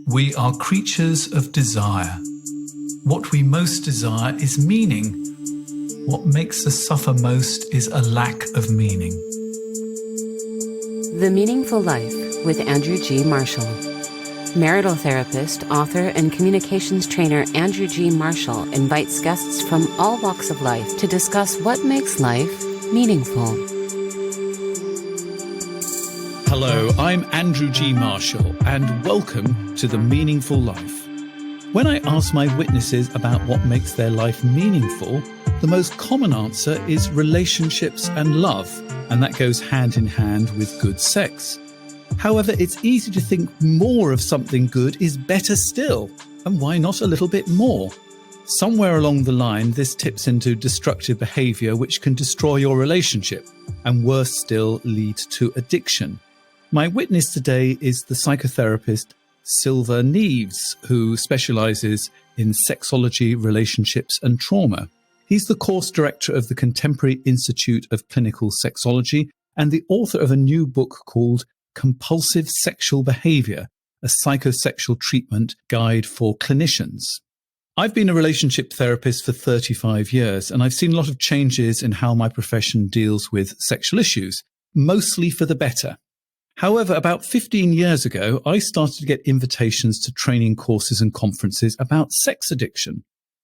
We are creatures of desire. What we most desire is meaning. What makes us suffer most is a lack of meaning. The Meaningful Life with Andrew G. Marshall. Marital therapist, author, and communications trainer Andrew G. Marshall invites guests from all walks of life to discuss what makes life meaningful. Hello, I'm Andrew G. Marshall, and welcome to The Meaningful Life. When I ask my witnesses about what makes their life meaningful, the most common answer is relationships and love, and that goes hand in hand with good sex. However, it's easy to think more of something good is better still, and why not a little bit more? Somewhere along the line, this tips into destructive behaviour which can destroy your relationship, and worse still, lead to addiction. My witness today is the psychotherapist Silva Neves, who specialises in sexology, relationships and trauma. He's the course director of the Contemporary Institute of Clinical Sexology and the author of a new book called Compulsive Sexual Behaviour, a psychosexual treatment guide for clinicians. I've been a relationship therapist for 35 years, and I've seen a lot of changes in how my profession deals with sexual issues, mostly for the better. However, about 15 years ago, I started to get invitations to training courses and conferences about sex addiction.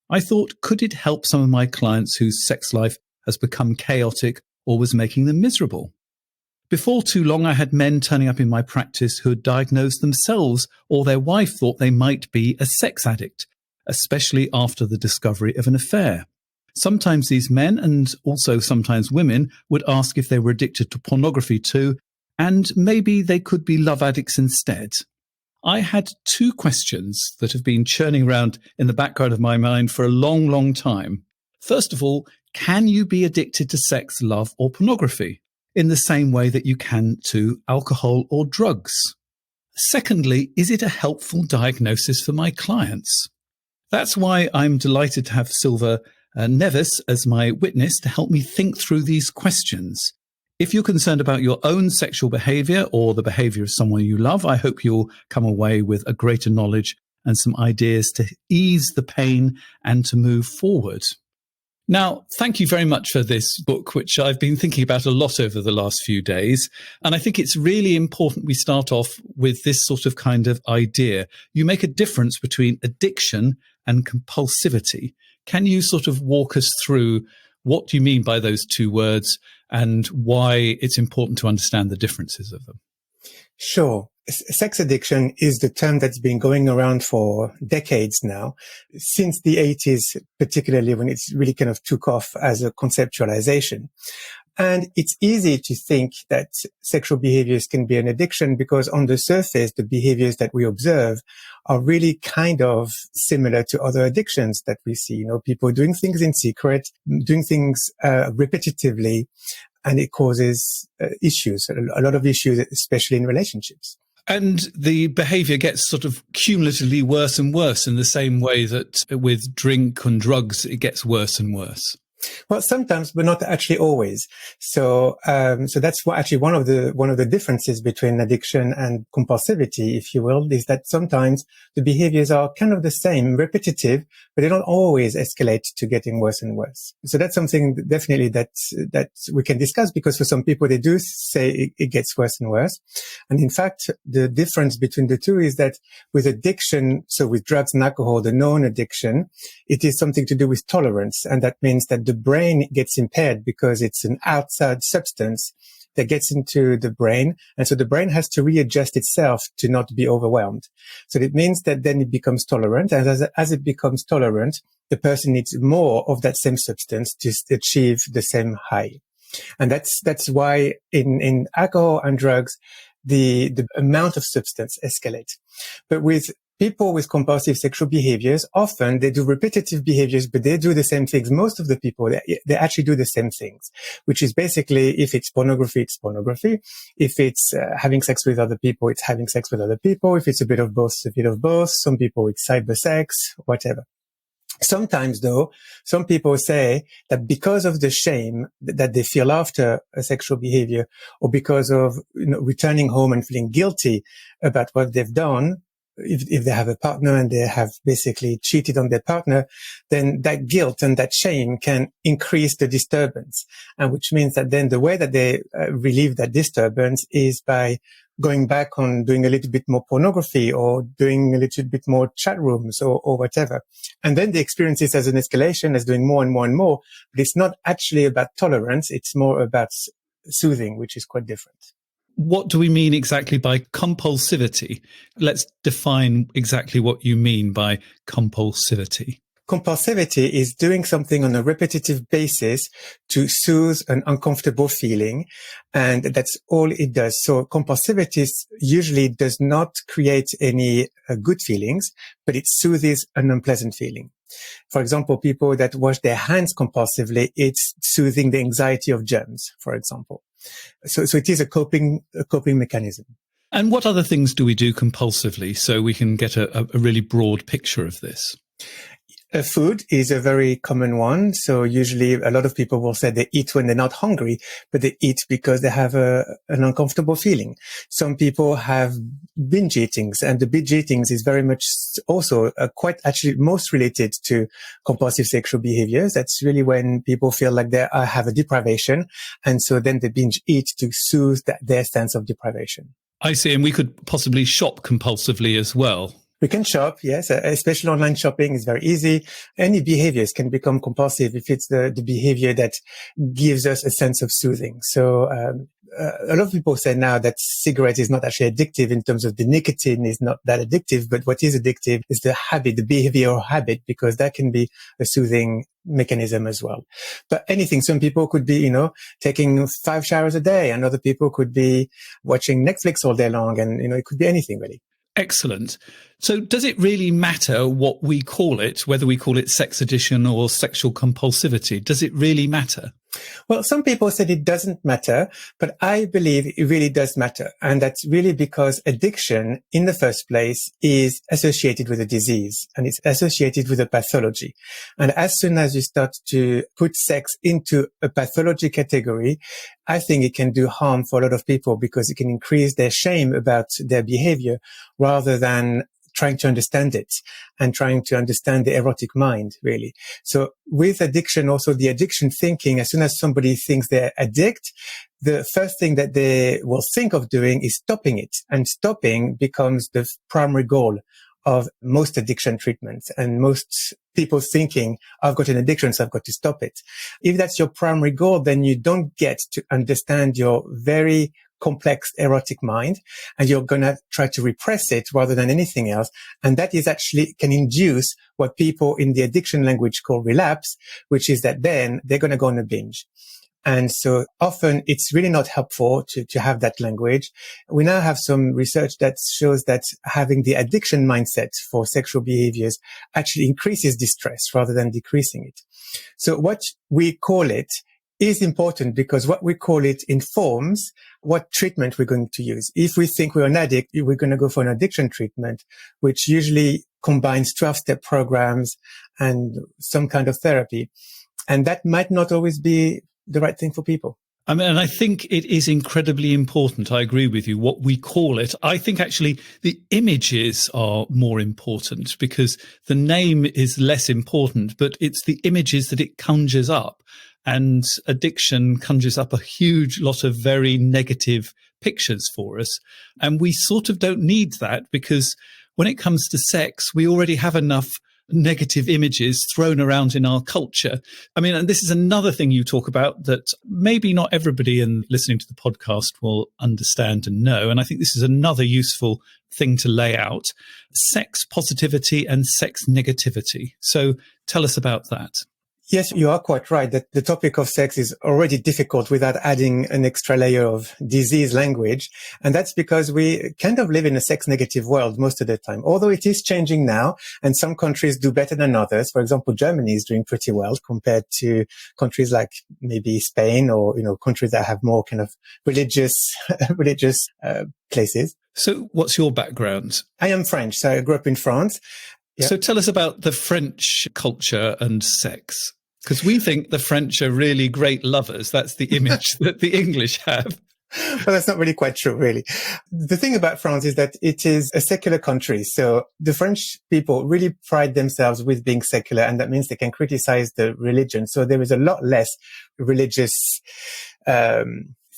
I thought, could it help some of my clients whose sex life has become chaotic or was making them miserable? Before too long, I had men turning up in my practice who had diagnosed themselves or their wife thought they might be a sex addict, especially after the discovery of an affair. Sometimes these men, and also sometimes women, would ask if they were addicted to pornography too, and maybe they could be love addicts instead. I had two questions that have been churning around in the background of my mind for a long, long time. First of all, can you be addicted to sex, love, or pornography in the same way that you can to alcohol or drugs? Secondly, is it a helpful diagnosis for my clients? That's why I'm delighted to have Silva Neves as my witness to help me think through these questions. If you're concerned about your own sexual behaviour or the behaviour of someone you love, I hope you'll come away with a greater knowledge and some ideas to ease the pain and to move forward. Now, thank you very much for this book, which I've been thinking about a lot over the last few days. And I think it's really important we start off with this sort of kind of idea. You make a difference between addiction and compulsivity. Can you sort of walk us through what you mean by those two words and why it's important to understand the differences of them? Sure. Sex addiction is the term that's been going around for decades now, since the 80s, particularly when it's really kind of took off as a conceptualization. And it's easy to think that sexual behaviors can be an addiction because on the surface, the behaviors that we observe are really kind of similar to other addictions that we see. You know, people doing things in secret, doing things repetitively, and it causes issues, a lot of issues, especially in relationships. And the behaviour gets sort of cumulatively worse and worse in the same way that with drink and drugs, it gets worse and worse. Well, sometimes, but not actually always. So that's actually one of the differences between addiction and compulsivity, if you will, is that sometimes the behaviors are kind of the same, repetitive, but they don't always escalate to getting worse and worse. So that's something definitely that we can discuss, because for some people, they do say it gets worse and worse. And in fact, the difference between the two is that with addiction, so with drugs and alcohol, the known addiction, it is something to do with tolerance. And that means that the brain gets impaired because it's an outside substance that gets into the brain. And so the brain has to readjust itself to not be overwhelmed. So it means that then it becomes tolerant. And as it becomes tolerant, the person needs more of that same substance to achieve the same high. And that's why in alcohol and drugs, the amount of substance escalates. But with people with compulsive sexual behaviors, often they do repetitive behaviors, but they do the same things. Most of the people, they actually do the same things, which is basically, if it's pornography, it's pornography. If it's having sex with other people, it's having sex with other people. If it's a bit of both, it's a bit of both. Some people, it's cyber sex, whatever. Sometimes, though, some people say that because of the shame that they feel after a sexual behavior, or because of returning home and feeling guilty about what they've done, if they have a partner and they have basically cheated on their partner, then that guilt and that shame can increase the disturbance. And which means that then the way that they relieve that disturbance is by going back on doing a little bit more pornography or doing a little bit more chat rooms or whatever. And then they experience this as an escalation, as doing more and more and more. But it's not actually about tolerance. It's more about soothing, which is quite different. What do we mean exactly by compulsivity? Let's define exactly what you mean by compulsivity. Compulsivity is doing something on a repetitive basis to soothe an uncomfortable feeling. And that's all it does. So compulsivity usually does not create any good feelings, but it soothes an unpleasant feeling. For example, people that wash their hands compulsively, it's soothing the anxiety of germs, for example. So it is a coping mechanism. And what other things do we do compulsively so we can get a really broad picture of this? Food is a very common one. So usually a lot of people will say they eat when they're not hungry, but they eat because they have an uncomfortable feeling. Some people have binge eatings, and the binge eatings is very much also quite actually most related to compulsive sexual behaviors. That's really when people feel like they have a deprivation, and so then they binge eat to soothe their sense of deprivation. I see. And we could possibly shop compulsively as well. We can shop, yes, especially online shopping is very easy. Any behaviors can become compulsive if it's the behavior that gives us a sense of soothing. So a lot of people say now that cigarette is not actually addictive in terms of the nicotine is not that addictive, but what is addictive is the habit, the behavioral habit, because that can be a soothing mechanism as well. But anything, some people could be, taking 5 showers a day, and other people could be watching Netflix all day long, and, it could be anything really. Excellent. So does it really matter what we call it, whether we call it sex addiction or sexual compulsivity? Does it really matter? Well, some people said it doesn't matter, but I believe it really does matter. And that's really because addiction in the first place is associated with a disease, and it's associated with a pathology. And as soon as you start to put sex into a pathology category, I think it can do harm for a lot of people because it can increase their shame about their behavior rather than trying to understand it and trying to understand the erotic mind, really. So with addiction, also the addiction thinking, as soon as somebody thinks they're addict, the first thing that they will think of doing is stopping it. And stopping becomes the primary goal of most addiction treatments and most people thinking, I've got an addiction, so I've got to stop it. If that's your primary goal, then you don't get to understand your very complex erotic mind, and you're going to try to repress it rather than anything else. And that is actually can induce what people in the addiction language call relapse, which is that then they're going to go on a binge. And so often it's really not helpful to have that language. We now have some research that shows that having the addiction mindset for sexual behaviors actually increases distress rather than decreasing it. So what we call it is important because what we call it informs what treatment we're going to use. If we think we're an addict, we're going to go for an addiction treatment, which usually combines 12-step programs and some kind of therapy. And that might not always be the right thing for people. I mean, and I think it is incredibly important. I agree with you. What we call it, I think actually the images are more important because the name is less important, but it's the images that it conjures up. And addiction conjures up a huge lot of very negative pictures for us. And we sort of don't need that because when it comes to sex, we already have enough negative images thrown around in our culture. I mean, and this is another thing you talk about that maybe not everybody in listening to the podcast will understand and know. And I think this is another useful thing to lay out: sex positivity and sex negativity. So tell us about that. Yes, you are quite right that the topic of sex is already difficult without adding an extra layer of disease language. And that's because we kind of live in a sex negative world most of the time, although it is changing now. And some countries do better than others. For example, Germany is doing pretty well compared to countries like maybe Spain or, countries that have more kind of religious places. So what's your background? I am French. So I grew up in France. Yep. So tell us about the French culture and sex. Because we think the French are really great lovers. That's the image that the English have. Well, that's not really quite true, really. The thing about France is that it is a secular country. So the French people really pride themselves with being secular, and that means they can criticize the religion. So there is a lot less religious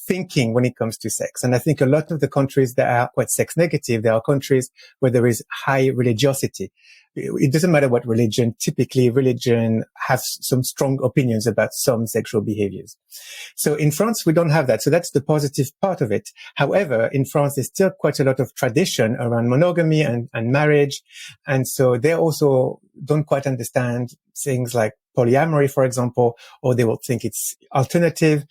thinking when it comes to sex. And I think a lot of the countries that are quite sex negative, there are countries where there is high religiosity. It doesn't matter what religion. Typically, religion has some strong opinions about some sexual behaviors. So in France, we don't have that. So that's the positive part of it. However, in France, there's still quite a lot of tradition around monogamy and marriage. And so they also don't quite understand things like polyamory, for example, or they will think it's alternative.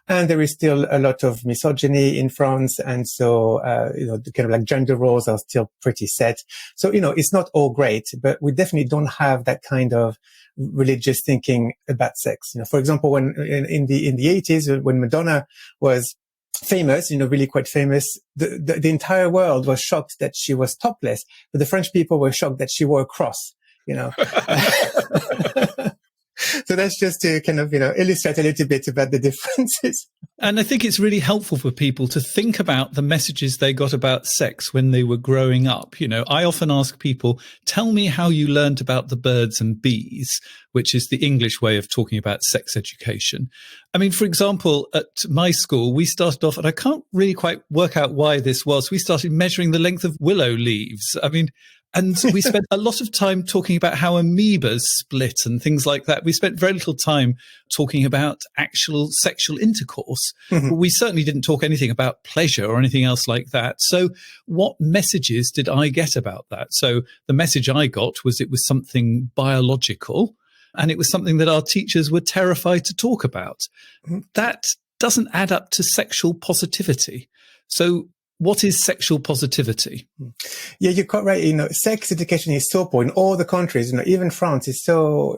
And there is still a lot of misogyny in France. And so, the kind of like gender roles are still pretty set. So, it's not all great, but we definitely don't have that kind of religious thinking about sex. For example, when in the 80s, when Madonna was famous, really quite famous, the entire world was shocked that she was topless, but the French people were shocked that she wore a cross, So that's just to kind of, illustrate a little bit about the differences. And I think it's really helpful for people to think about the messages they got about sex when they were growing up. I often ask people, tell me how you learned about the birds and bees, which is the English way of talking about sex education. I mean, for example, at my school, we started off, and I can't really quite work out why this was, we started measuring the length of willow leaves. And we spent a lot of time talking about how amoebas split and things like that. We spent very little time talking about actual sexual intercourse. Mm-hmm. But we certainly didn't talk anything about pleasure or anything else like that. So what messages did I get about that? So the message I got was it was something biological, and it was something that our teachers were terrified to talk about. Mm-hmm. That doesn't add up to sexual positivity. So what is sexual positivity? Yeah, you're quite right. Sex education is so poor in all the countries. Even France is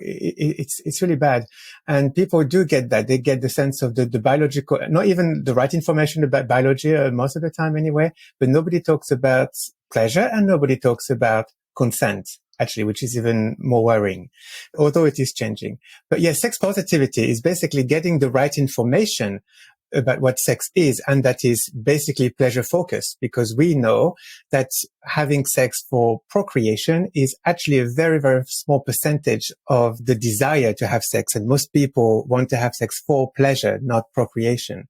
it's really bad. And people do get that. They get the sense of the biological, not even the right information about biology most of the time anyway, but nobody talks about pleasure and nobody talks about consent, actually, which is even more worrying, although it is changing. But yes, sex positivity is basically getting the right information about what sex is, and that is basically pleasure focused, because we know that having sex for procreation is actually a very, very small percentage of the desire to have sex, and most people want to have sex for pleasure, not procreation.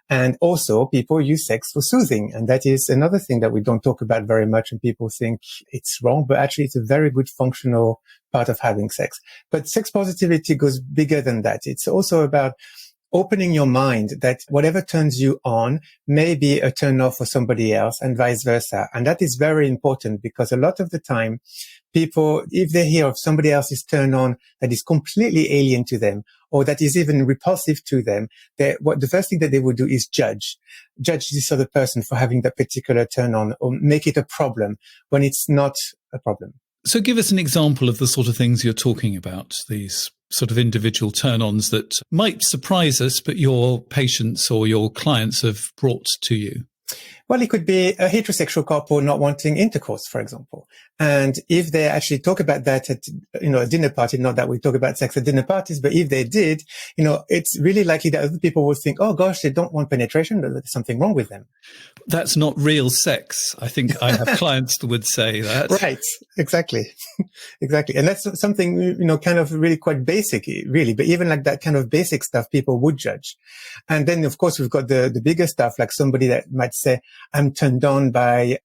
And also people use sex for soothing, and that is another thing that we don't talk about very much, and people think it's wrong, but actually it's a very good functional part of having sex. But sex positivity goes bigger than that. It's also about opening your mind that whatever turns you on may be a turn off for somebody else, and vice versa. And that is very important, because a lot of the time people, if they hear of somebody else's turn on that is completely alien to them, or that is even repulsive to them, the first thing that they would do is judge this other person for having that particular turn on, or make it a problem when it's not a problem. So give us an example of the sort of things you're talking about, these sort of individual turn-ons that might surprise us, but your patients or your clients have brought to you. Well, it could be a heterosexual couple not wanting intercourse, for example. And if they actually talk about that at, a dinner party, not that we talk about sex at dinner parties, but if they did, it's really likely that other people would think, oh gosh, they don't want penetration, there's something wrong with them. That's not real sex. I think I have clients that would say that. Right. Exactly. Exactly. And that's something, kind of really quite basic, really. But even like that kind of basic stuff, people would judge. And then, of course, we've got the bigger stuff, like somebody that might say, I'm turned on by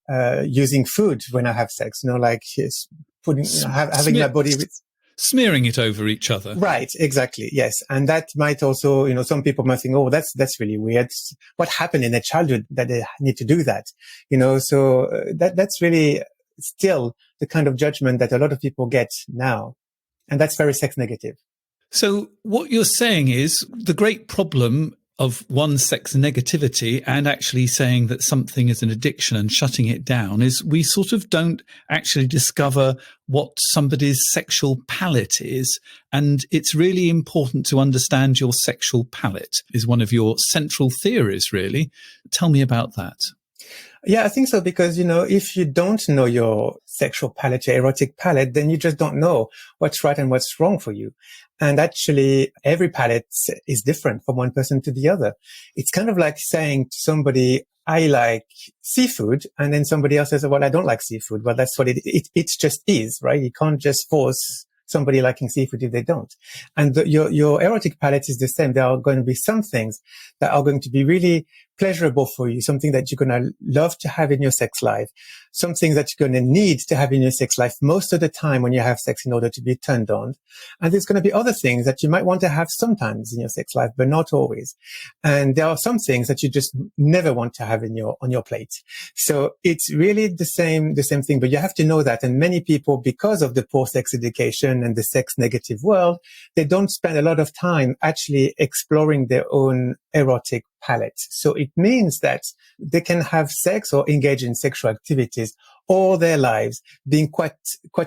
using food when I have sex, like putting, having my body with... Smearing it over each other. Right, exactly, yes. And that might also, some people might think, oh, that's really weird. What happened in their childhood that they need to do that? So that's really still the kind of judgment that a lot of people get now. And that's very sex negative. So what you're saying is the great problem of one sex negativity and actually saying that something is an addiction and shutting it down is we sort of don't actually discover what somebody's sexual palette is. And it's really important to understand your sexual palette is one of your central theories, really. Tell me about that. Yeah, I think so, because, if you don't know your sexual palate, your erotic palate, then you just don't know what's right and what's wrong for you. And actually, every palate is different from one person to the other. It's kind of like saying to somebody, I like seafood, and then somebody else says, well, I don't like seafood. Well, that's what it just is, right? You can't just force somebody liking seafood if they don't. And your erotic palate is the same. There are going to be some things that are going to be really pleasurable for you, something that you're going to love to have in your sex life, some things that you're going to need to have in your sex life most of the time when you have sex in order to be turned on. And there's going to be other things that you might want to have sometimes in your sex life, but not always. And there are some things that you just never want to have on your plate. So it's really the same thing, but you have to know that. And many people, because of the poor sex education and the sex negative world, they don't spend a lot of time actually exploring their own erotic palette. So it means that they can have sex or engage in sexual activities all their lives, being quite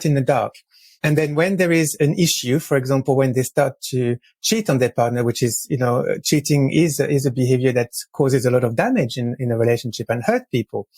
in the dark. And then when there is an issue, for example, when they start to cheat on their partner, which is, cheating is a behavior that causes a lot of damage in a relationship and hurt people.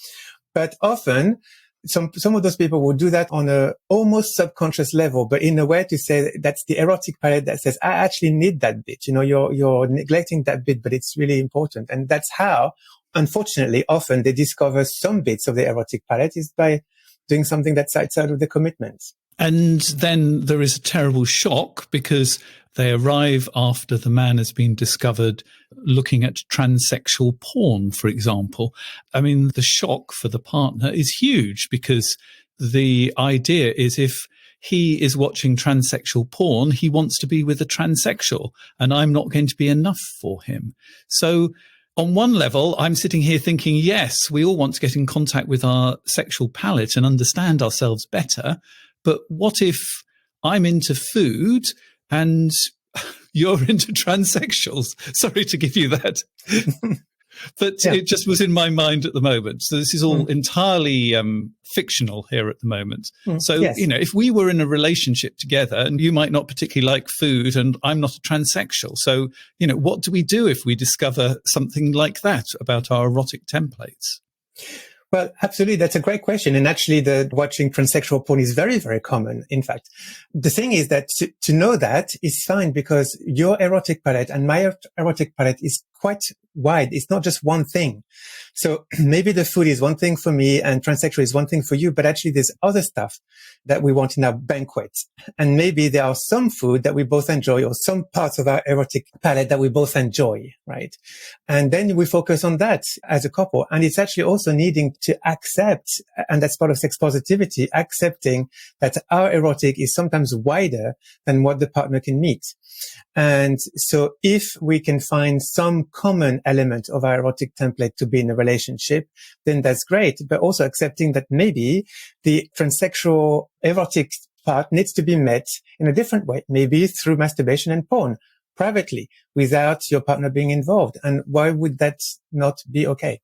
But often some of those people will do that on a almost subconscious level, but in a way to say that's the erotic palate that says, I actually need that bit. You're neglecting that bit, but it's really important. And that's how, unfortunately, often they discover some bits of the erotic palate is by doing something that's outside of the commitments. And then there is a terrible shock because they arrive after the man has been discovered looking at transsexual porn, for example. I mean, the shock for the partner is huge because the idea is if he is watching transsexual porn, he wants to be with a transsexual, and I'm not going to be enough for him. So on one level, I'm sitting here thinking, yes, we all want to get in contact with our sexual palate and understand ourselves better. But what if I'm into food and you're into transsexuals? Sorry to give you that. But yeah. It just was in my mind at the moment. So this is all entirely fictional here at the moment. So, yes. If we were in a relationship together and you might not particularly like food and I'm not a transsexual. So, what do we do if we discover something like that about our erotic templates? Well, absolutely. That's a great question. And actually, watching transsexual porn is very, very common. In fact, the thing is that to know that is fine because your erotic palette and my erotic palette is quite wide. It's not just one thing. So maybe the food is one thing for me and transsexual is one thing for you, but actually there's other stuff that we want in our banquet. And maybe there are some food that we both enjoy or some parts of our erotic palette that we both enjoy, right? And then we focus on that as a couple. And it's actually also needing to accept, and that's part of sex positivity, accepting that our erotic is sometimes wider than what the partner can meet. And so if we can find some common element of our erotic template to be in a relationship, then that's great. But also accepting that maybe the transsexual erotic part needs to be met in a different way, maybe through masturbation and porn, privately, without your partner being involved. And why would that not be okay?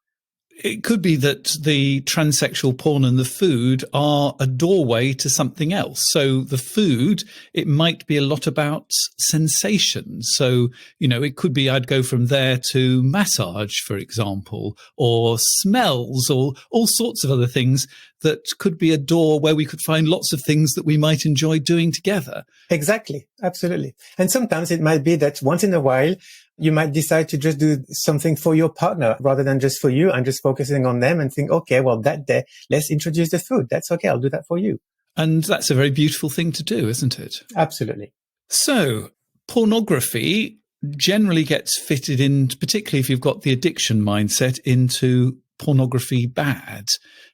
It could be that the transsexual porn and the food are a doorway to something else. So the food, it might be a lot about sensation. So, it could be I'd go from there to massage, for example, or smells or all sorts of other things that could be a door where we could find lots of things that we might enjoy doing together. Exactly. Absolutely. And sometimes it might be that once in a while, you might decide to just do something for your partner rather than just for you and just focusing on them and think, okay, well, that day, let's introduce the food. That's okay. I'll do that for you. And that's a very beautiful thing to do, isn't it? Absolutely. So pornography generally gets fitted in, particularly if you've got the addiction mindset, into pornography bad.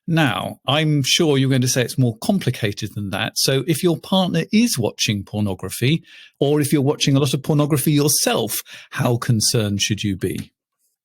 Now, I'm sure you're going to say it's more complicated than that. So if your partner is watching pornography, or if you're watching a lot of pornography yourself, how concerned should you be?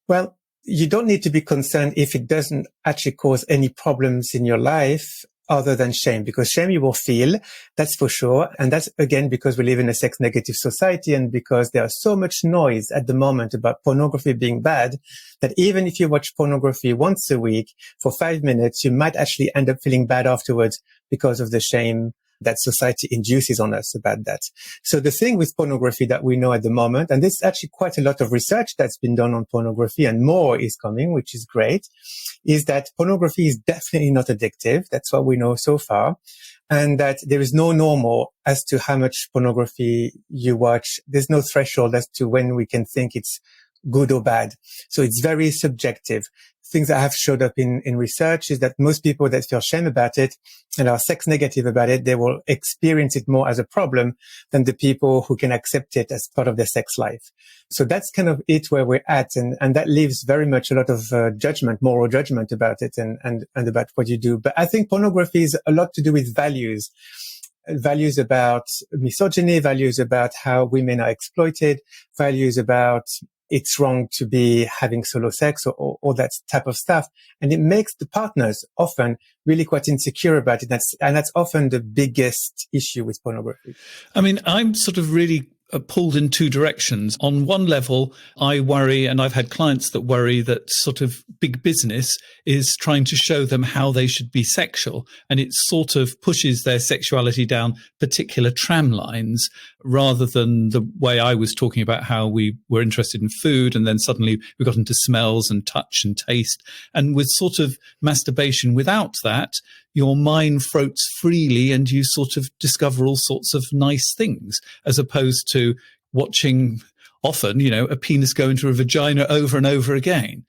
Well, you don't need to be concerned if it doesn't actually cause any problems in your life other than shame, because shame you will feel, that's for sure. And that's, again, because we live in a sex negative society and because there's so much noise at the moment about pornography being bad, that even if you watch pornography once a week for 5 minutes, you might actually end up feeling bad afterwards because of the shame that society induces on us about that. So the thing with pornography that we know at the moment, and there's actually quite a lot of research that's been done on pornography and more is coming, which is great, is that pornography is definitely not addictive. That's what we know so far. And that there is no normal as to how much pornography you watch. There's no threshold as to when we can think it's good or bad. So it's very subjective. Things that have showed up in research is that most people that feel shame about it and are sex negative about it, they will experience it more as a problem than the people who can accept it as part of their sex life. So that's kind of it where we're at. And that leaves very much a lot of judgment, moral judgment about it and about what you do. But I think pornography is a lot to do with values about misogyny, values about how women are exploited, values about it's wrong to be having solo sex or all that type of stuff. And it makes the partners often really quite insecure about it. That's often the biggest issue with pornography. I mean, I'm sort of really pulled in two directions. On one level, I worry, and I've had clients that worry that sort of big business is trying to show them how they should be sexual. And it sort of pushes their sexuality down particular tram lines rather than the way I was talking about how we were interested in food. And then suddenly we got into smells and touch and taste. And with sort of masturbation without that, your mind floats freely and you sort of discover all sorts of nice things, as opposed to watching often, a penis go into a vagina over and over again.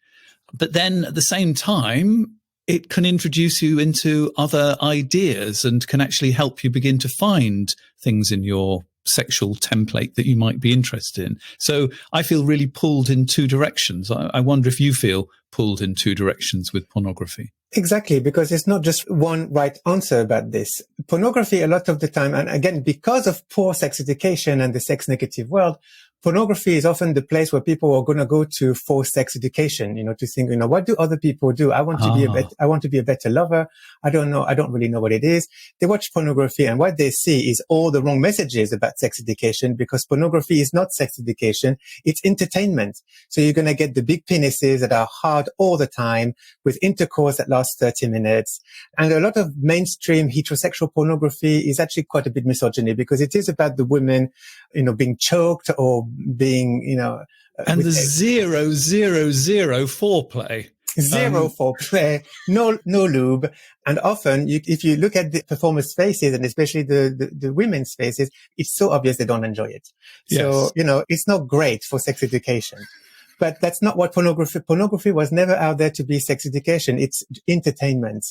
But then at the same time, it can introduce you into other ideas and can actually help you begin to find things in your sexual template that you might be interested in. So I feel really pulled in two directions. I wonder if you feel pulled in two directions with pornography. Exactly, because it's not just one right answer about this. Pornography, a lot of the time, and again, because of poor sex education and the sex negative world, pornography is often the place where people are going to go to for sex education, to think, what do other people do? I want to be a better lover. I don't know. I don't really know what it is. They watch pornography and what they see is all the wrong messages about sex education, because pornography is not sex education. It's entertainment. So you're going to get the big penises that are hard all the time with intercourse that lasts 30 minutes. And a lot of mainstream heterosexual pornography is actually quite a bit misogyny, because it is about the women, being choked or being, and the 0, 0, 0 foreplay. Zero foreplay, no lube. And often if you look at the performers' faces, and especially the women's faces, it's so obvious they don't enjoy it. So, yes. It's not great for sex education. But that's not what pornography was never out there to be sex education. It's entertainment.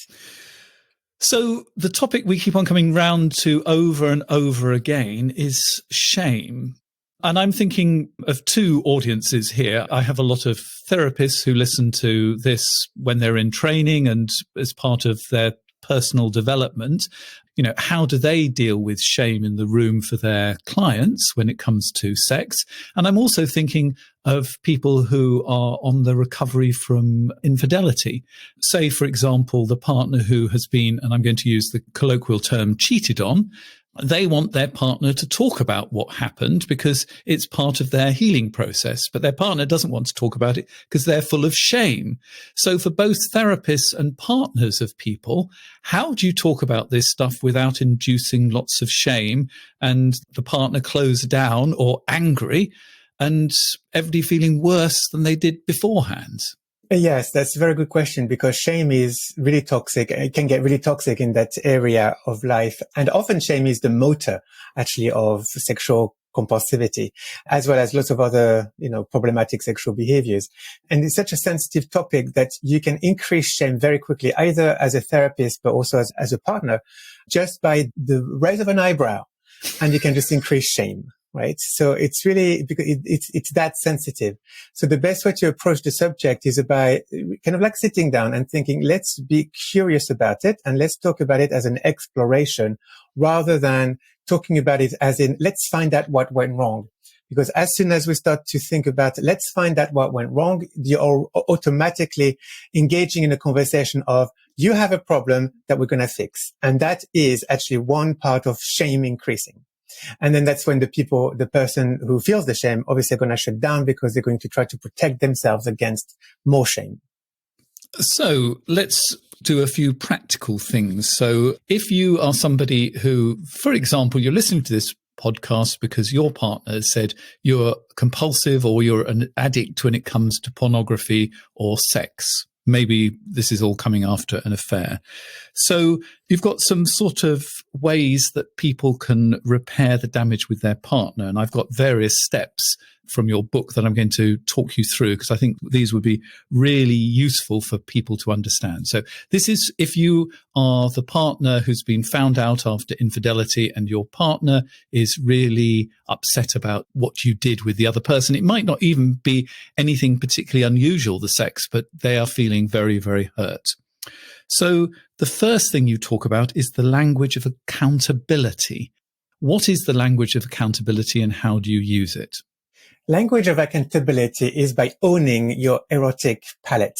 So the topic we keep on coming round to over and over again is shame. And I'm thinking of two audiences here. I have a lot of therapists who listen to this when they're in training and as part of their personal development. How do they deal with shame in the room for their clients when it comes to sex? And I'm also thinking of people who are on the recovery from infidelity. Say, for example, the partner who has been, and I'm going to use the colloquial term, cheated on. They want their partner to talk about what happened because it's part of their healing process, but their partner doesn't want to talk about it because they're full of shame. So for both therapists and partners of people, how do you talk about this stuff without inducing lots of shame and the partner closed down or angry and everybody feeling worse than they did beforehand? Yes, that's a very good question, because shame is really toxic. It can get really toxic in that area of life. And often shame is the motor, actually, of sexual compulsivity, as well as lots of other, problematic sexual behaviors. And it's such a sensitive topic that you can increase shame very quickly, either as a therapist, but also as a partner, just by the raise of an eyebrow. And you can just increase shame. Right. So it's really, because it's that sensitive. So the best way to approach the subject is by kind of like sitting down and thinking, let's be curious about it and let's talk about it as an exploration rather than talking about it as in, let's find out what went wrong. Because as soon as we start to think about, let's find out what went wrong, you're automatically engaging in a conversation of, you have a problem that we're going to fix. And that is actually one part of shame increasing. And then that's when the person who feels the shame, obviously are going to shut down because they're going to try to protect themselves against more shame. So let's do a few practical things. So if you are somebody who, for example, you're listening to this podcast because your partner said you're compulsive or you're an addict when it comes to pornography or sex. Maybe this is all coming after an affair. So you've got some sort of ways that people can repair the damage with their partner. And I've got various steps from your book that I'm going to talk you through, because I think these would be really useful for people to understand. So this is if you are the partner who's been found out after infidelity and your partner is really upset about what you did with the other person. It might not even be anything particularly unusual, the sex, but they are feeling very, very hurt. So the first thing you talk about is the language of accountability. What is the language of accountability and how do you use it? Language of accountability is by owning your erotic palette.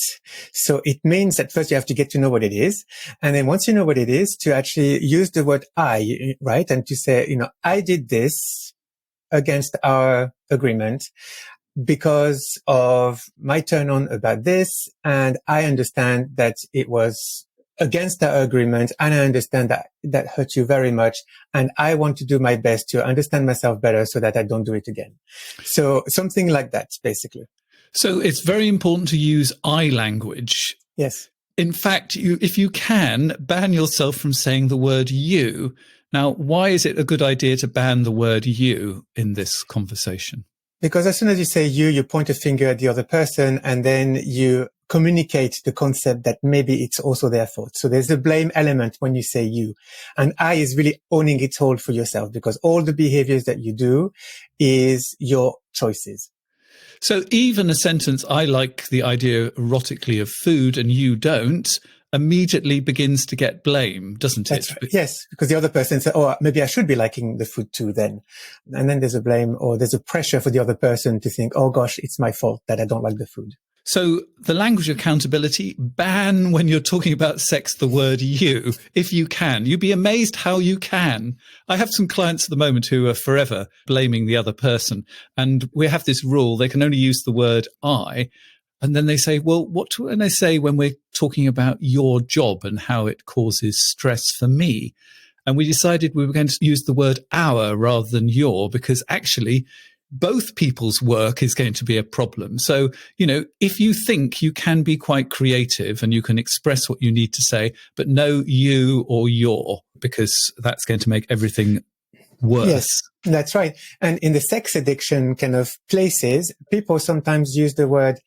So it means that first you have to get to know what it is. And then once you know what it is, to actually use the word I, right? And to say, I did this against our agreement because of my turn on about this. And I understand that it was against our agreement. And I understand that hurt you very much. And I want to do my best to understand myself better so that I don't do it again. So something like that, basically. So it's very important to use I language. Yes. In fact, if you can, ban yourself from saying the word you. Now, why is it a good idea to ban the word you in this conversation? Because as soon as you say you point a finger at the other person and then you communicate the concept that maybe it's also their fault. So there's a blame element when you say you. And I is really owning it all for yourself because all the behaviors that you do is your choices. So even a sentence, I like the idea erotically of food and you don't, immediately begins to get blame, doesn't it? Right. Yes, because the other person says, oh, maybe I should be liking the food too then. And then there's a blame or there's a pressure for the other person to think, oh gosh, it's my fault that I don't like the food. So the language of accountability, ban when you're talking about sex the word you, if you can. You'd be amazed how you can. I have some clients at the moment who are forever blaming the other person. And we have this rule, they can only use the word I. And then they say, well, what do I say when we're talking about your job and how it causes stress for me? And we decided we were going to use the word our rather than your, because actually both people's work is going to be a problem. So, if you think you can be quite creative and you can express what you need to say, but no you or your, because that's going to make everything worse. Yes, that's right. And in the sex addiction kind of places, people sometimes use the word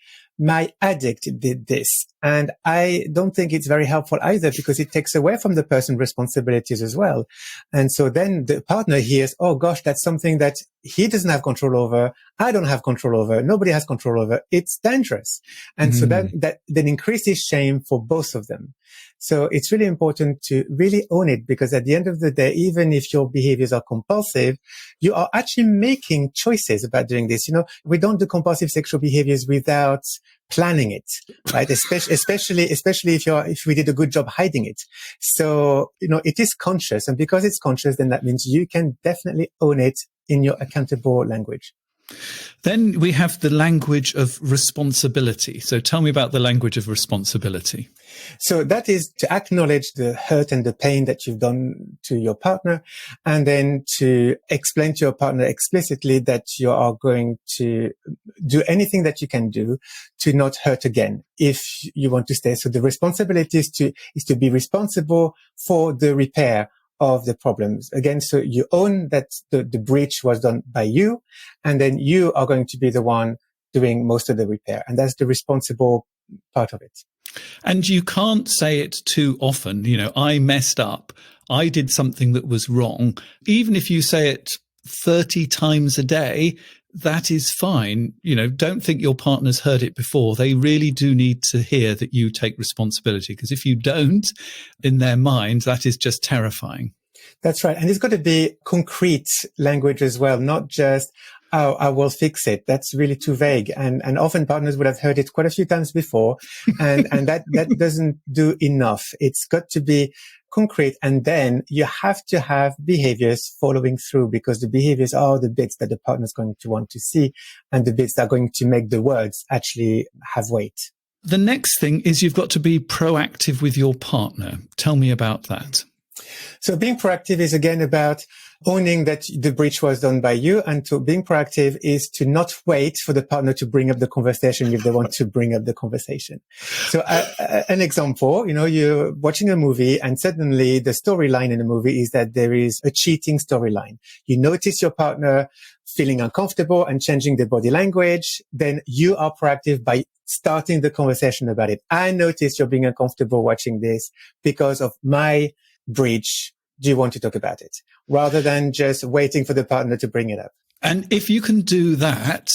my addict did this. And I don't think it's very helpful either because it takes away from the person responsibilities as well. And so then the partner hears, oh gosh, that's something that he doesn't have control over. I don't have control over. Nobody has control over. It's dangerous. And so that then increases shame for both of them. So it's really important to really own it because at the end of the day, even if your behaviors are compulsive, you are actually making choices about doing this. We don't do compulsive sexual behaviors without planning it, right? Especially if we did a good job hiding it. So, it is conscious. And because it's conscious, then that means you can definitely own it in your accountable language. Then we have the language of responsibility. So tell me about the language of responsibility. So that is to acknowledge the hurt and the pain that you've done to your partner, and then to explain to your partner explicitly that you are going to do anything that you can do to not hurt again if you want to stay. So the responsibility is to be responsible for the repair of the problems. Again, so you own that the breach was done by you, and then you are going to be the one doing most of the repair. And that's the responsible part of it. And you can't say it too often. I messed up. I did something that was wrong. Even if you say it 30 times a day, that is fine. Don't think your partner's heard it before. They really do need to hear that you take responsibility, because if you don't, in their mind, that is just terrifying. That's right. And it's got to be concrete language as well, not just, oh, I will fix it. That's really too vague. And often partners would have heard it quite a few times before. And that doesn't do enough. It's got to be concrete. And then you have to have behaviors following through, because the behaviors are the bits that the partner is going to want to see and the bits that are going to make the words actually have weight. The next thing is you've got to be proactive with your partner. Tell me about that. So being proactive is again about owning that the breach was done by you, and to being proactive is to not wait for the partner to bring up the conversation if they want to bring up the conversation. So an example, you're watching a movie and suddenly the storyline in the movie is that there is a cheating storyline. You notice your partner feeling uncomfortable and changing their body language. Then you are proactive by starting the conversation about it. I notice you're being uncomfortable watching this because of my breach. Do you want to talk about it? Rather than just waiting for the partner to bring it up. And if you can do that,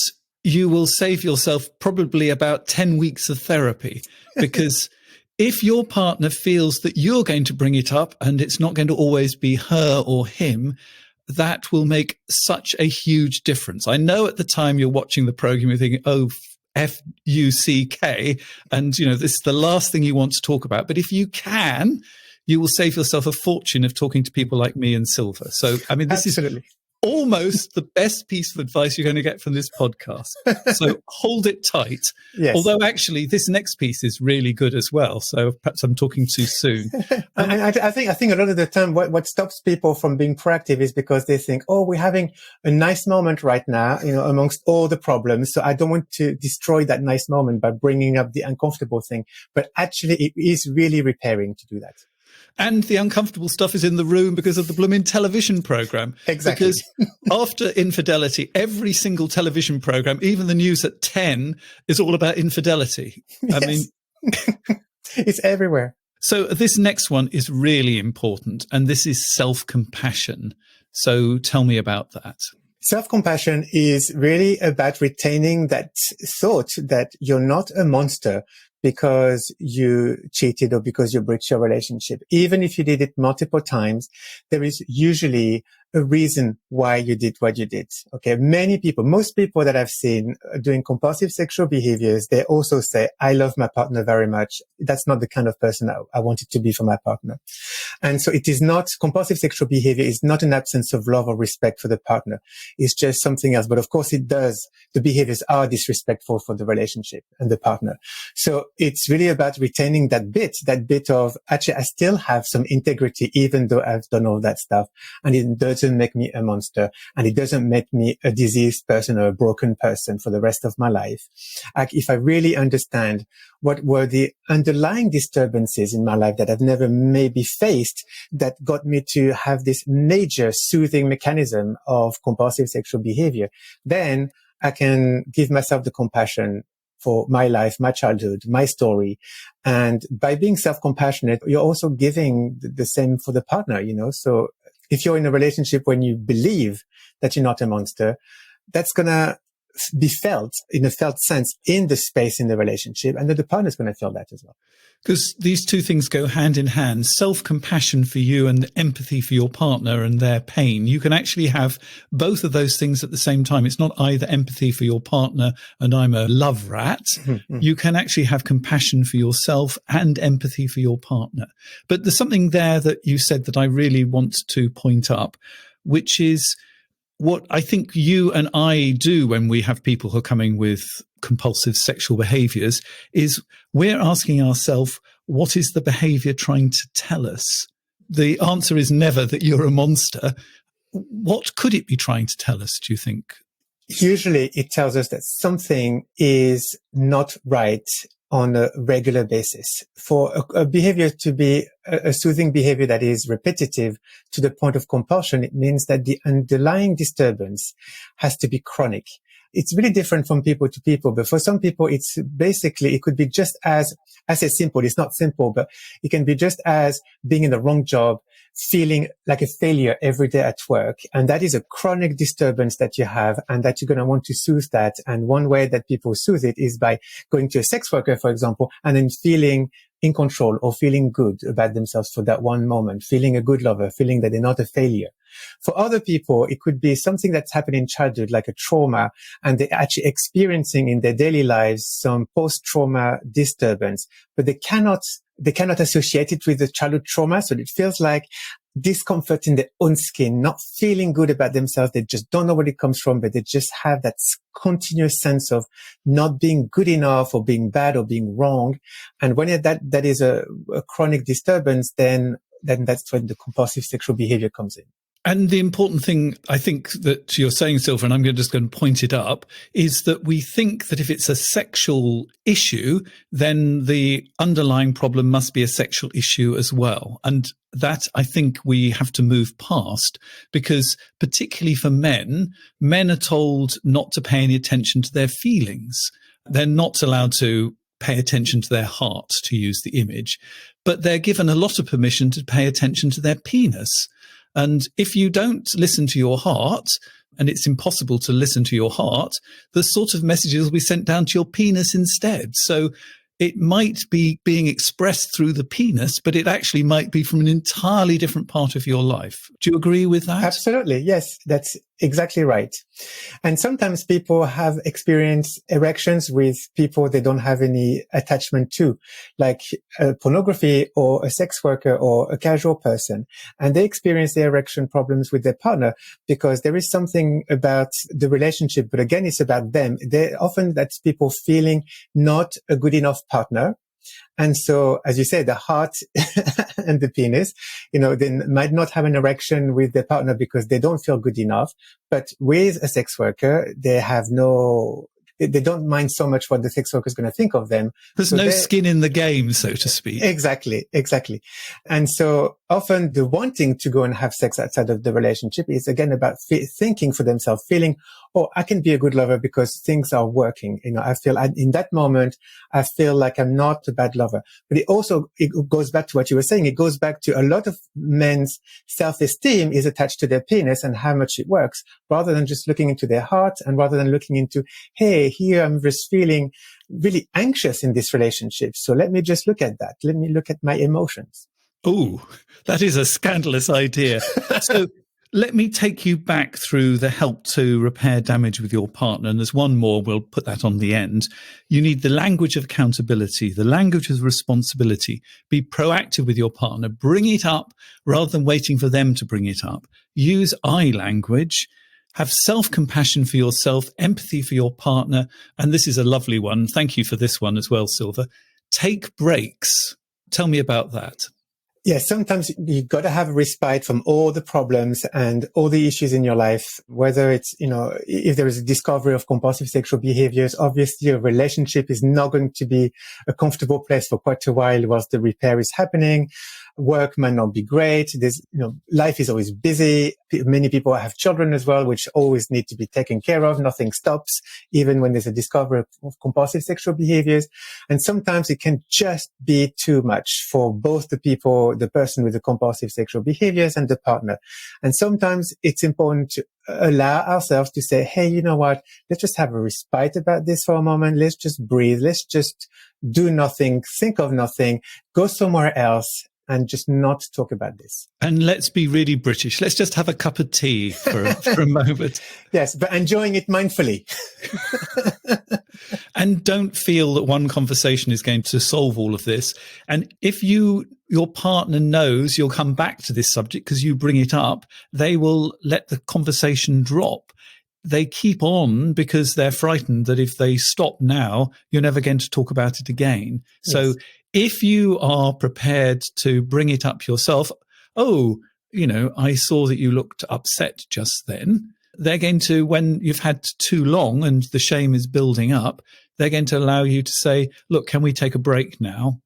you will save yourself probably about 10 weeks of therapy, because if your partner feels that you're going to bring it up and it's not going to always be her or him, that will make such a huge difference. I know at the time you're watching the program, you're thinking, oh, F-U-C-K, and this is the last thing you want to talk about. But if you can, you will save yourself a fortune of talking to people like me and Silva. So, I mean, this Absolutely. is almost the best piece of advice you're going to get from this podcast. So hold it tight. Yes. Although actually this next piece is really good as well. So perhaps I'm talking too soon. I think a lot of the time what stops people from being proactive is because they think, oh, we're having a nice moment right now, amongst all the problems. So I don't want to destroy that nice moment by bringing up the uncomfortable thing. But actually it is really repairing to do that. And the uncomfortable stuff is in the room because of the blooming television program. Exactly. Because after infidelity, every single television program, even the news at 10, is all about infidelity. I mean, it's everywhere. So this next one is really important, and this is self-compassion. So tell me about that. Self-compassion is really about retaining that thought that you're not a monster because you cheated or because you breached your relationship. Even if you did it multiple times, there is usually a reason why you did what you did. Okay. Most people that I've seen doing compulsive sexual behaviors, they also say, I love my partner very much. That's not the kind of person I wanted to be for my partner. And so it is not, compulsive sexual behavior is not an absence of love or respect for the partner. It's just something else. But of course it does. The behaviors are disrespectful for the relationship and the partner. So it's really about retaining that bit of, actually, I still have some integrity, even though I've done all that stuff. And it doesn't make me a monster, and it doesn't make me a diseased person or a broken person for the rest of my life. Like, if I really understand what were the underlying disturbances in my life that I've never maybe faced that got me to have this major soothing mechanism of compulsive sexual behavior, then I can give myself the compassion for my life, my childhood, my story. And by being self-compassionate, you're also giving the same for the partner, So if you're in a relationship when you believe that you're not a monster, that's going to be felt in a felt sense in the space in the relationship, and then the partner's going to feel that as well. Because these two things go hand in hand, self-compassion for you and empathy for your partner and their pain. You can actually have both of those things at the same time. It's not either empathy for your partner and I'm a love rat. Mm-hmm. You can actually have compassion for yourself and empathy for your partner. But there's something there that you said that I really want to point up, which is what I think you and I do when we have people who are coming with compulsive sexual behaviors is we're asking ourselves, what is the behavior trying to tell us? The answer is never that you're a monster. What could it be trying to tell us, do you think? Usually it tells us that something is not right on a regular basis. For a behavior to be a soothing behavior that is repetitive to the point of compulsion, it means that the underlying disturbance has to be chronic. It's really different from people to people, but for some people, it could be just as, I say simple, it's not simple, but it can be just as being in the wrong job, feeling like a failure every day at work. And that is a chronic disturbance that you have, and that you're going to want to soothe that. And one way that people soothe it is by going to a sex worker, for example, and then feeling in control or feeling good about themselves for that one moment, feeling a good lover, feeling that they're not a failure. For other people, it could be something that's happened in childhood, like a trauma, and they're actually experiencing in their daily lives some post-trauma disturbance, but they cannot associate it with the childhood trauma. So it feels like discomfort in their own skin, not feeling good about themselves. They just don't know where it comes from, but they just have that continuous sense of not being good enough or being bad or being wrong. And when that is a chronic disturbance, then that's when the compulsive sexual behavior comes in. And the important thing, I think, that you're saying, Silva, and I'm just going to point it up, is that we think that if it's a sexual issue, then the underlying problem must be a sexual issue as well. And that, I think, we have to move past, because particularly for men are told not to pay any attention to their feelings. They're not allowed to pay attention to their heart, to use the image, but they're given a lot of permission to pay attention to their penis. And if you don't listen to your heart, and it's impossible to listen to your heart, the sort of messages will be sent down to your penis instead. So it might be being expressed through the penis, but it actually might be from an entirely different part of your life. Do you agree with that? Absolutely. Yes, that's exactly right. And sometimes people have experienced erections with people they don't have any attachment to, like pornography or a sex worker or a casual person. And they experience the erection problems with their partner because there is something about the relationship, but again, it's about them. That's people feeling not a good enough partner. And so, as you say, the heart and the penis, they might not have an erection with their partner because they don't feel good enough. But with a sex worker, they don't mind so much what the sex worker is going to think of them. There's no skin in the game, so to speak. Exactly. And so often the wanting to go and have sex outside of the relationship is again about thinking for themselves, feeling, oh, I can be a good lover because things are working. I feel in that moment, I feel like I'm not a bad lover. But it goes back to what you were saying. It goes back to a lot of men's self-esteem is attached to their penis and how much it works, rather than just looking into their heart and rather than looking into, hey, here I'm just feeling really anxious in this relationship. So let me just look at that. Let me look at my emotions. Oh, that is a scandalous idea. So let me take you back through the help to repair damage with your partner. And there's one more, we'll put that on the end. You need the language of accountability, the language of responsibility. Be proactive with your partner. Bring it up rather than waiting for them to bring it up. Use I language. Have self-compassion for yourself, empathy for your partner. And this is a lovely one. Thank you for this one as well, Silva. Take breaks. Tell me about that. Yes, sometimes you've got to have a respite from all the problems and all the issues in your life, whether it's, if there is a discovery of compulsive sexual behaviors, obviously a relationship is not going to be a comfortable place for quite a while whilst the repair is happening. Work might not be great. Life is always busy. Many people have children as well, which always need to be taken care of. Nothing stops, even when there's a discovery of compulsive sexual behaviors. And sometimes it can just be too much for both the person with the compulsive sexual behaviors and the partner. And sometimes it's important to allow ourselves to say, hey, you know what? Let's just have a respite about this for a moment. Let's just breathe. Let's just do nothing, think of nothing, go somewhere else, and just not talk about this. And let's be really British. Let's just have a cup of tea for a moment. Yes, but enjoying it mindfully. And don't feel that one conversation is going to solve all of this. And if your partner knows you'll come back to this subject because you bring it up, they will let the conversation drop. They keep on because they're frightened that if they stop now, you're never going to talk about it again. Yes. So if you are prepared to bring it up yourself, I saw that you looked upset just then. They're going to, when you've had too long and the shame is building up, they're going to allow you to say, look, can we take a break now?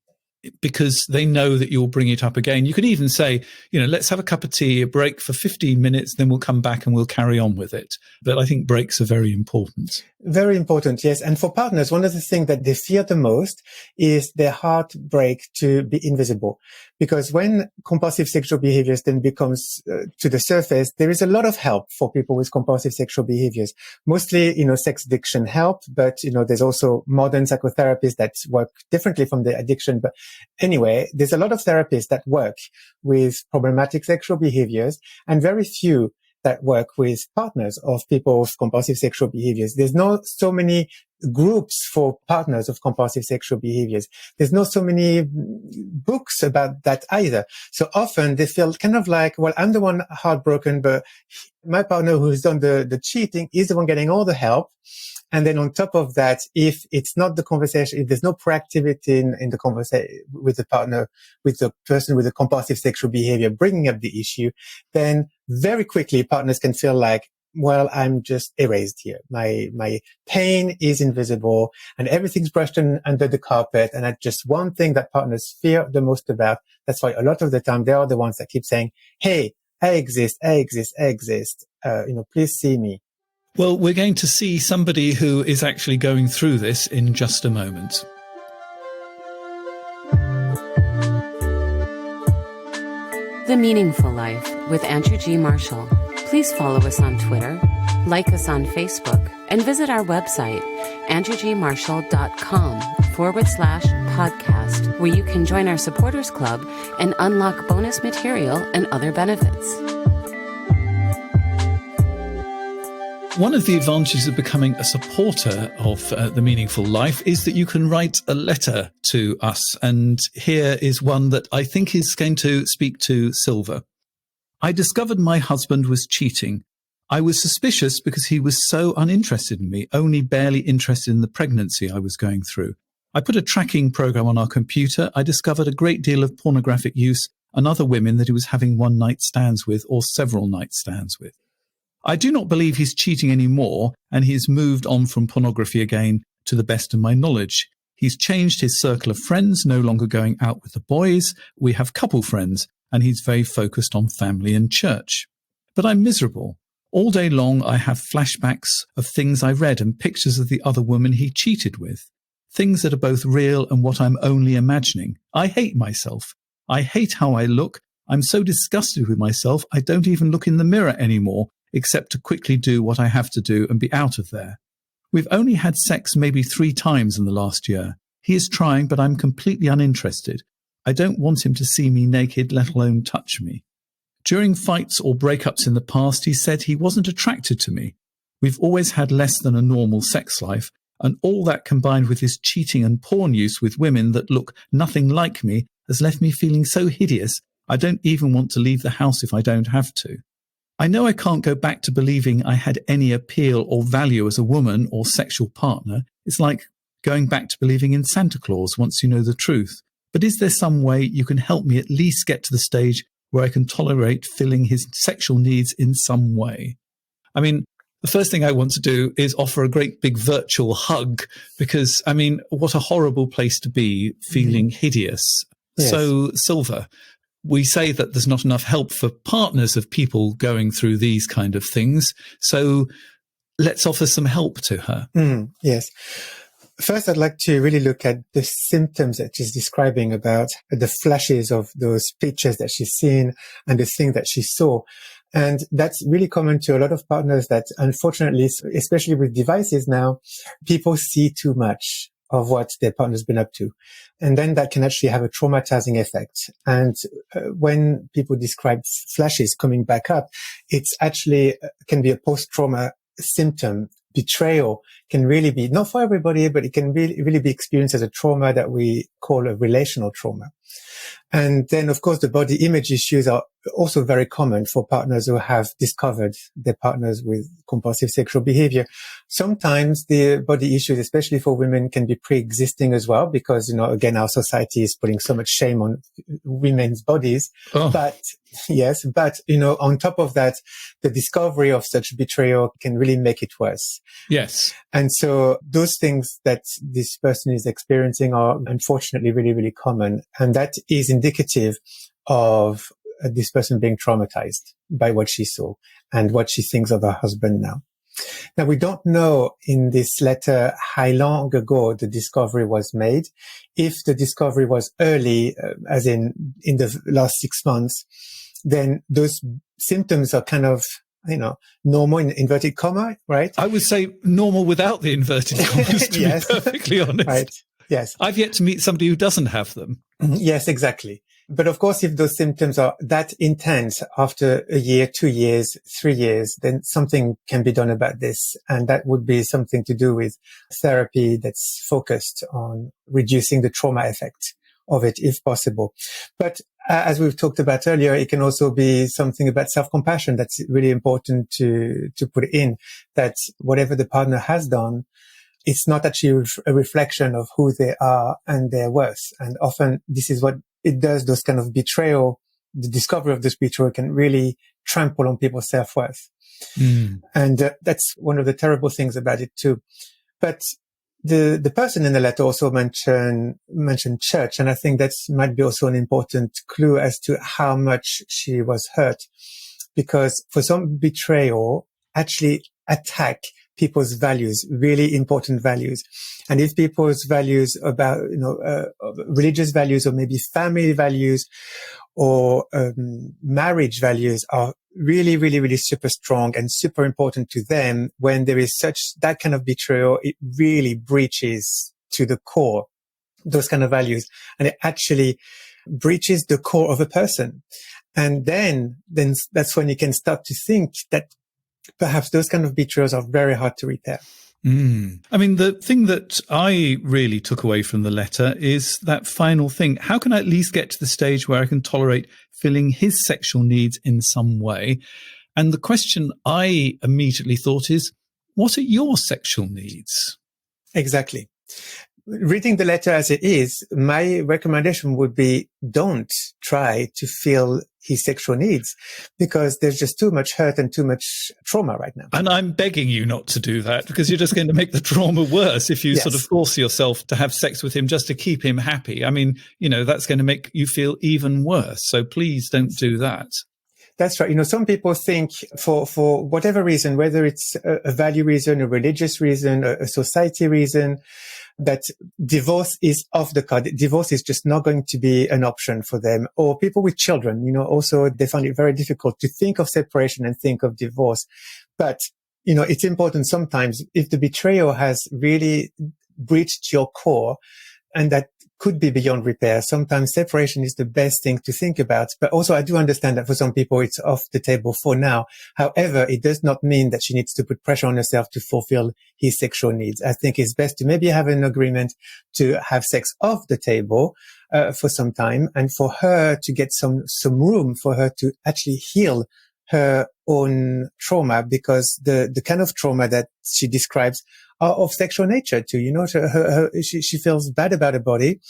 Because they know that you'll bring it up again. You could even say, let's have a cup of tea, a break for 15 minutes, then we'll come back and we'll carry on with it. But I think breaks are very important. Very important, yes. And for partners, one of the things that they fear the most is their heart break to be invisible. Because when compulsive sexual behaviors then becomes to the surface, there is a lot of help for people with compulsive sexual behaviors. Mostly, sex addiction help, but, there's also modern psychotherapists that work differently from the addiction. But anyway, there's a lot of therapists that work with problematic sexual behaviors and very few that work with partners of people with compulsive sexual behaviors. There's not so many groups for partners of compulsive sexual behaviors. There's not so many books about that either. So often they feel kind of like, well, I'm the one heartbroken, but my partner who's done the cheating is the one getting all the help. And then on top of that, if it's not the conversation, if there's no proactivity in the conversation with the partner, with the person with the compulsive sexual behavior bringing up the issue, then very quickly partners can feel like, well, I'm just erased here. My pain is invisible and everything's brushed under the carpet. And that's just one thing that partners fear the most about. That's why a lot of the time they are the ones that keep saying, hey, I exist. Please see me. Well, we're going to see somebody who is actually going through this in just a moment. The Meaningful Life with Andrew G. Marshall. Please follow us on Twitter, like us on Facebook, and visit our website, andrewgmarshall.com/podcast, where you can join our supporters club and unlock bonus material and other benefits. One of the advantages of becoming a supporter of The Meaningful Life is that you can write a letter to us. And here is one that I think is going to speak to Silva. I discovered my husband was cheating. I was suspicious because he was so uninterested in me, only barely interested in the pregnancy I was going through. I put a tracking program on our computer. I discovered a great deal of pornographic use and other women that he was having one-night stands with or several night stands with. I do not believe he's cheating anymore, and he's moved on from pornography again, to the best of my knowledge. He's changed his circle of friends, no longer going out with the boys. We have couple friends, and he's very focused on family and church. But I'm miserable. All day long, I have flashbacks of things I read and pictures of the other woman he cheated with. Things that are both real and what I'm only imagining. I hate myself. I hate how I look. I'm so disgusted with myself, I don't even look in the mirror anymore, except to quickly do what I have to do and be out of there. We've only had sex maybe 3 times in the last year. He is trying, but I'm completely uninterested. I don't want him to see me naked, let alone touch me. During fights or breakups in the past, he said he wasn't attracted to me. We've always had less than a normal sex life, and all that combined with his cheating and porn use with women that look nothing like me has left me feeling so hideous, I don't even want to leave the house if I don't have to. I know I can't go back to believing I had any appeal or value as a woman or sexual partner. It's like going back to believing in Santa Claus once you know the truth. But is there some way you can help me at least get to the stage where I can tolerate filling his sexual needs in some way? I mean, the first thing I want to do is offer a great big virtual hug because, I mean, what a horrible place to be, feeling hideous. Yes. So, Silva, we say that there's not enough help for partners of people going through these kind of things. So let's offer some help to her. Yes. First, I'd like to really look at the symptoms that she's describing about the flashes of those pictures that she's seen and the thing that she saw. And that's really common to a lot of partners that, unfortunately, especially with devices now, people see too much of what their partner's been up to. And then that can actually have a traumatizing effect. And when people describe flashes coming back up, it's actually can be a post-trauma symptom. Betrayal can really be, not for everybody, but it can really be experienced as a trauma that we call a relational trauma. And then, of course, the body image issues are also very common for partners who have discovered their partners with compulsive sexual behavior. Sometimes the body issues, especially for women, can be pre-existing as well, because, again, our society is putting so much shame on women's bodies. Oh. But on top of that, the discovery of such betrayal can really make it worse. Yes. And so those things that this person is experiencing are unfortunately really, really common. And that is indicative of this person being traumatized by what she saw and what she thinks of her husband now. Now, we don't know in this letter how long ago the discovery was made. If the discovery was early, as in the last 6 months, then those symptoms are kind of, normal in inverted comma, right? I would say normal without the inverted commas, to yes. be perfectly honest. Right. Yes. I've yet to meet somebody who doesn't have them. Yes, exactly. But of course, if those symptoms are that intense after a year, 2 years, 3 years, then something can be done about this. And that would be something to do with therapy that's focused on reducing the trauma effect of it, if possible. But as we've talked about earlier, it can also be something about self-compassion that's really important to put in, that whatever the partner has done, it's not actually a reflection of who they are and their worth. And often this is what it does, those kind of betrayal, the discovery of this betrayal can really trample on people's self-worth. And that's one of the terrible things about it too. But the person in the letter also mentioned church. And I think that might be also an important clue as to how much she was hurt, because for some, betrayal actually attack people's values, really important values. And if people's values about, religious values or maybe family values or marriage values are really, really, really super strong and super important to them, when there is that kind of betrayal, it really breaches to the core those kind of values. And it actually breaches the core of a person. And then that's when you can start to think that perhaps those kind of betrayals are very hard to repair. I mean, the thing that I really took away from the letter is that final thing. How can I at least get to the stage where I can tolerate filling his sexual needs in some way? And the question I immediately thought is, what are your sexual needs? Exactly. Reading the letter as it is, my recommendation would be don't try to fill his sexual needs, because there's just too much hurt and too much trauma right now. And I'm begging you not to do that, because you're just going to make the trauma worse if you sort of force yourself to have sex with him just to keep him happy. I mean, that's going to make you feel even worse. So please don't do that. That's right. Some people think for whatever reason, whether it's a value reason, a religious reason, a society reason, that divorce is off the card. Divorce is just not going to be an option for them. Or people with children, also they find it very difficult to think of separation and think of divorce. But, it's important sometimes, if the betrayal has really breached your core, and that could be beyond repair, sometimes separation is the best thing to think about. But also, I do understand that for some people, it's off the table for now. However, it does not mean that she needs to put pressure on herself to fulfill his sexual needs. I think it's best to maybe have an agreement to have sex off the table for some time, and for her to get some room for her to actually heal her own trauma, because the kind of trauma that she describes are of sexual nature too. She feels bad about her body,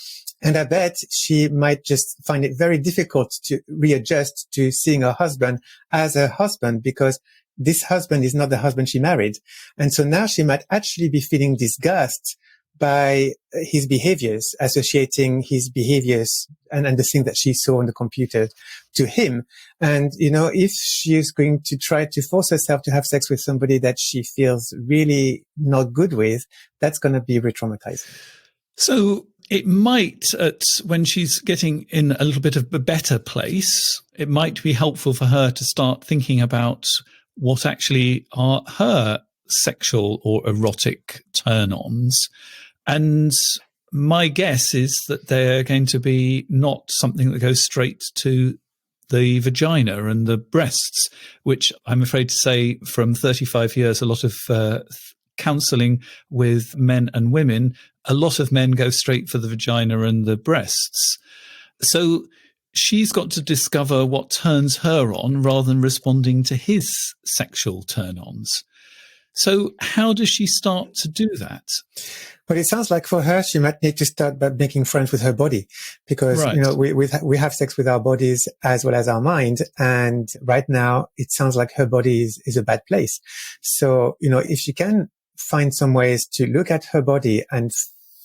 and I bet she might just find it very difficult to readjust to seeing her husband as her husband, because this husband is not the husband she married. And so now she might actually be feeling disgust by his behaviors, associating his behaviors and the thing that she saw on the computer to him. And, if she is going to try to force herself to have sex with somebody that she feels really not good with, that's going to be re-traumatizing. So it might, when she's getting in a little bit of a better place, it might be helpful for her to start thinking about what actually are her sexual or erotic turn-ons. And my guess is that they're going to be not something that goes straight to the vagina and the breasts, which I'm afraid to say from 35 years, a lot of counselling with men and women, a lot of men go straight for the vagina and the breasts. So she's got to discover what turns her on rather than responding to his sexual turn-ons. So how does she start to do that? Well, it sounds like for her, she might need to start by making friends with her body, because, we have sex with our bodies as well as our mind. And right now it sounds like her body is a bad place. So, if she can find some ways to look at her body and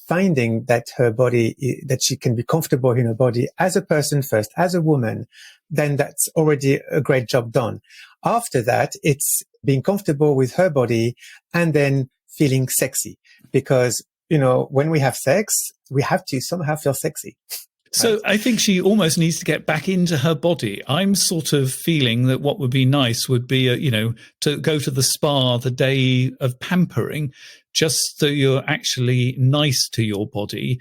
finding that her body, that she can be comfortable in her body as a person first, as a woman, then that's already a great job done. After that, it's being comfortable with her body and then feeling sexy, because, when we have sex, we have to somehow feel sexy. So I think she almost needs to get back into her body. I'm sort of feeling that what would be nice would be, to go to the spa the day of pampering, just so you're actually nice to your body,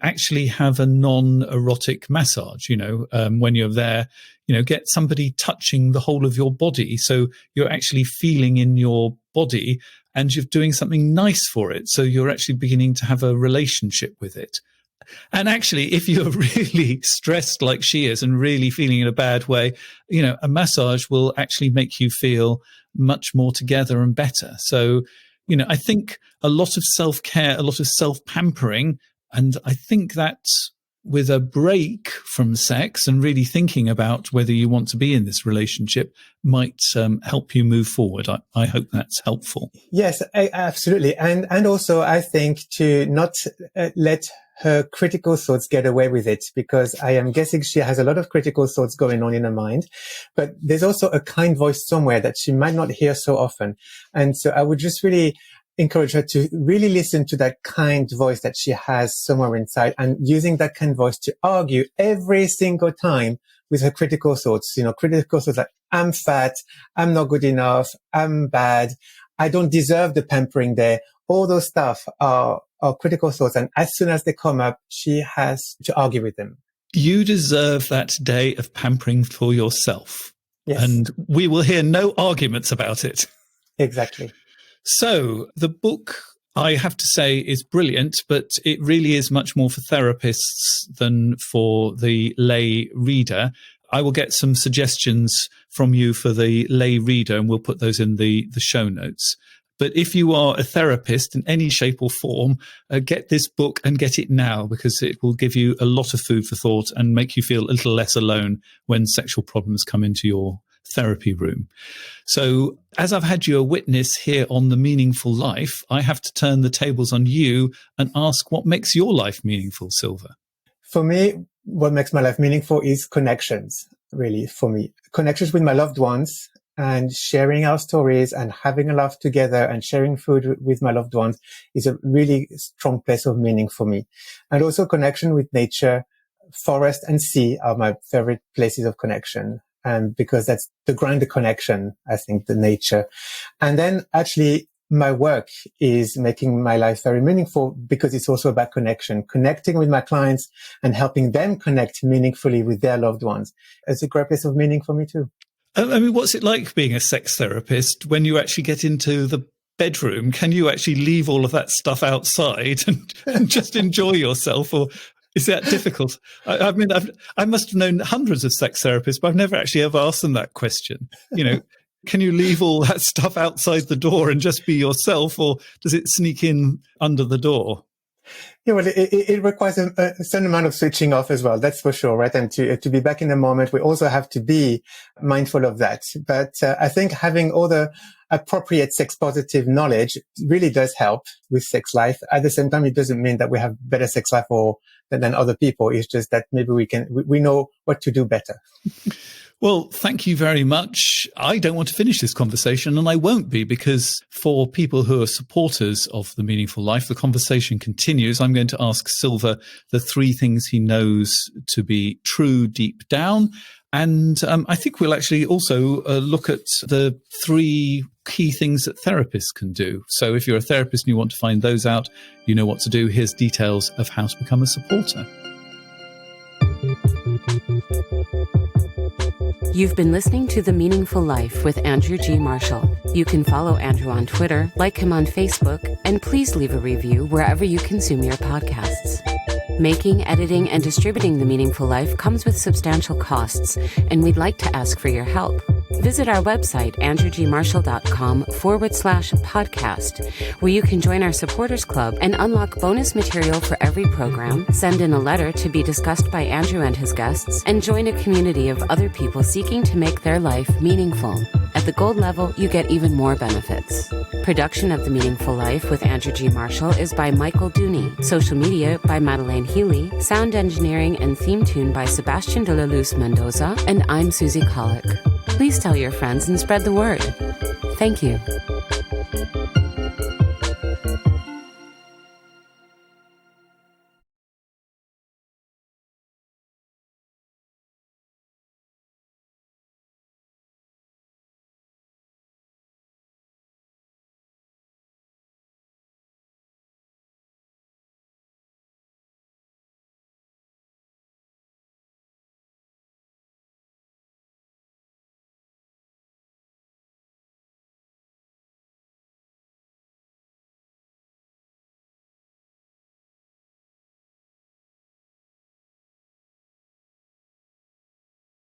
actually have a non-erotic massage, when you're there, get somebody touching the whole of your body. So you're actually feeling in your body and you're doing something nice for it. So you're actually beginning to have a relationship with it. And actually, if you're really stressed like she is and really feeling in a bad way, a massage will actually make you feel much more together and better. So, I think a lot of self-care, a lot of self-pampering, and I think that with a break from sex and really thinking about whether you want to be in this relationship might help you move forward. I hope that's helpful. Yes, absolutely. And also I think to not let her critical thoughts get away with it, because I am guessing she has a lot of critical thoughts going on in her mind, but there's also a kind voice somewhere that she might not hear so often. And so I would just really encourage her to really listen to that kind voice that she has somewhere inside, and using that kind voice to argue every single time with her critical thoughts, critical thoughts like, I'm fat, I'm not good enough, I'm bad, I don't deserve the pampering day. All those stuff are critical thoughts. And as soon as they come up, she has to argue with them. You deserve that day of pampering for yourself. Yes. And we will hear no arguments about it. Exactly. So the book, I have to say, is brilliant, but it really is much more for therapists than for the lay reader. I will get some suggestions from you for the lay reader, and we'll put those in the show notes. But if you are a therapist in any shape or form, get this book and get it now, because it will give you a lot of food for thought and make you feel a little less alone when sexual problems come into your therapy room. So as I've had you a witness here on The Meaningful Life, I have to turn the tables on you and ask what makes your life meaningful, Silva? For me, what makes my life meaningful is connections, really, for me. Connections with my loved ones, and sharing our stories and having a laugh together and sharing food with my loved ones is a really strong place of meaning for me. And also connection with nature. Forest and sea are my favorite places of connection. And because that's the grander connection, I think, the nature. And then actually my work is making my life very meaningful because it's also about connection, connecting with my clients and helping them connect meaningfully with their loved ones. It's a great place of meaning for me too. I mean, what's it like being a sex therapist when you actually get into the bedroom? Can you actually leave all of that stuff outside and just enjoy yourself, or is that difficult? I mean, I must have known hundreds of sex therapists, but I've never actually ever asked them that question. Can you leave all that stuff outside the door and just be yourself, or does it sneak in under the door? Yeah, well, it requires a certain amount of switching off as well. That's for sure, right? And to be back in the moment, we also have to be mindful of that. But I think having all the appropriate sex positive knowledge really does help with sex life. At the same time, it doesn't mean that we have better sex life than other people. It's just that maybe we know what to do better. Well, thank you very much. I don't want to finish this conversation, and I won't be, because for people who are supporters of The Meaningful Life, the conversation continues. I'm going to ask Silva the 3 things he knows to be true deep down. And I think we'll actually also look at the 3 key things that therapists can do. So if you're a therapist and you want to find those out, you know what to do. Here's details of how to become a supporter. You've been listening to The Meaningful Life with Andrew G. Marshall. You can follow Andrew on Twitter, like him on Facebook, and please leave a review wherever you consume your podcasts. Making, editing, and distributing The Meaningful Life comes with substantial costs, and we'd like to ask for your help. Visit our website, andrewgmarshall.com/podcast, where you can join our supporters club and unlock bonus material for every program, send in a letter to be discussed by Andrew and his guests, and join a community of other people seeking to make their life meaningful. At the gold level, you get even more benefits. Production of The Meaningful Life with Andrew G. Marshall is by Michael Dooney. Social media by Madeleine Healy. Sound engineering and theme tune by Sebastian de la Luz Mendoza. And I'm Susie Colick. Please tell your friends and spread the word. Thank you.